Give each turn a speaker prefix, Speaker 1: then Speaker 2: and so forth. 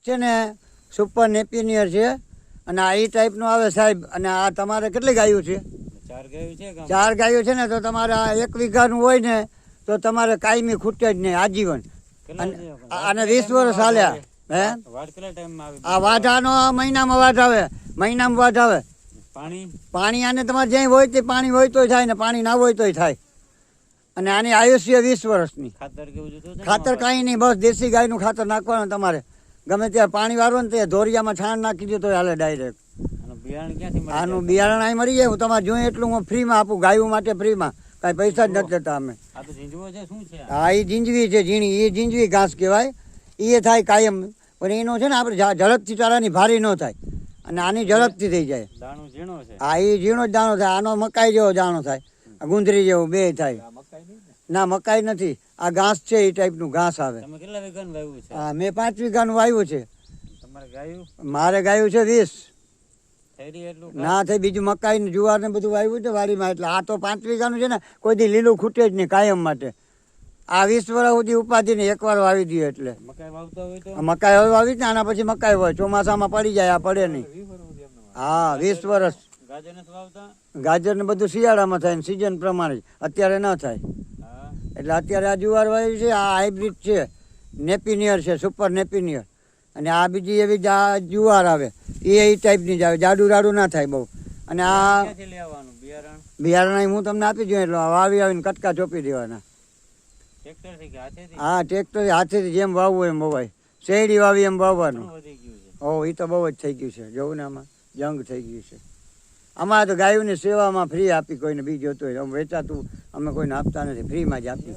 Speaker 1: છે ને સુપર નેપિનિયર છે અને આ એ ટાઈપનું આવે સાહેબ. અને આ તમારે કેટલી ગાયું છે?
Speaker 2: 4 ગાયો છે.
Speaker 1: 4 ગાયો છે ને તો તમારે આ 1 વીઘાનું હોય ને તો તમારે કાયમી ખૂટે જ નહીં, આજીવન. અને 20 વર્ષ હાલ્યા. હે
Speaker 2: વાઢ કેટલા ટાઈમમાં આવે?
Speaker 1: આ વાઢાનો મહિનામાં વાઢ આવે, મહિનામાં વાઢ આવે. પાણી આને તમારે જ્યાં હોય તે પાણી હોય તોય થાય ને પાણી ના હોય તોય થાય. અને આની આયુષ્ય 20 વર્ષની.
Speaker 2: ખાતર કેવું જોતું?
Speaker 1: ખાતર કાંઈ નહીં, બસ દેશી ગાયનું ખાતર નાખવાનું તમારે. ગમે ત્યાં પાણી વાળો ને તે ધોરિયામાં છાણ નાખી દો તો હાલે ડાયરેક્ટ. આનું બિયારણ અહીં મળી જાય. હું તમારે જોઈએ એટલું હું ફ્રીમાં આપું, ગાયો માટે ફ્રીમાં, કાંઈ પૈસા જ નથી લેતા અમે. હા એ ઝીંજવી છે, ઝીણી, એ ઝીંજવી ઘાસ કહેવાય. એ થાય કાયમ, પણ એનો છે ને આપણે ઝડપથી ચારાની ભારી ન થાય અને આની ઝડપથી થઈ જાય. હા એ ઝીણો જ દાણો થાય, આનો મકાઈ જેવો દાણો થાય, ગુંદરી જેવું બે થાય. ના મકાઈ નથી, આ ઘાસ છે, એ ટાઈપનું ઘાસ આવે. હા મેં 5 વીઘાનું વાવ્યું છે. મારે ગાયું છે 20. ના થઈ, બીજું મકાઈ ને જુવાર ને બધું વાવ્યું છે વાડીમાં. એટલે આ તો 5 વીઘાનું છે ને, કોઈ દી લીલું ખૂટે જ નહીં કાયમ માટે. આ 20 વર્ષ સુધી ઉપાધિ ને એકવાર વાવી દઈએ એટલે. મકાઈ હવે વાવી જ ને, આના પછી મકાઈ હોય, ચોમાસામાં પડી જાય, આ પડે નહીં. હા 20 વર્ષ. ગાજર ને બધું શિયાળામાં થાય, સિઝન પ્રમાણે, અત્યારે ન થાય. એટલે અત્યારે આ જુવાર વાવી છે, આ હાઇબ્રિડ છે, નેપિનિયર છે, સુપર નેપિનિયર. અને આ બીજી એવી જુવાર આવે, એ ટાઈપની જ આવે, જાડું રાડું ના થાય બહુ. અને આ બિયારણ હું તમને આપી દઉં, એટલે વાવી આવીને કટકા ચોપી દેવાના. હા ટ્રેક્ટર હાથેથી જેમ વાવવું એમ વવાય, શેરડી વાવી એમ વાવવાનું. ઓ એ તો બહુ જ થઈ ગયું છે, જોવું ને આમાં જંગ થઈ ગયું છે. અમારે તો ગાયોની સેવામાં ફ્રી આપી, કોઈને બી જોતું હોય. વેચાતું અમે કોઈને આપતા નથી, ફ્રીમાં જ આપી.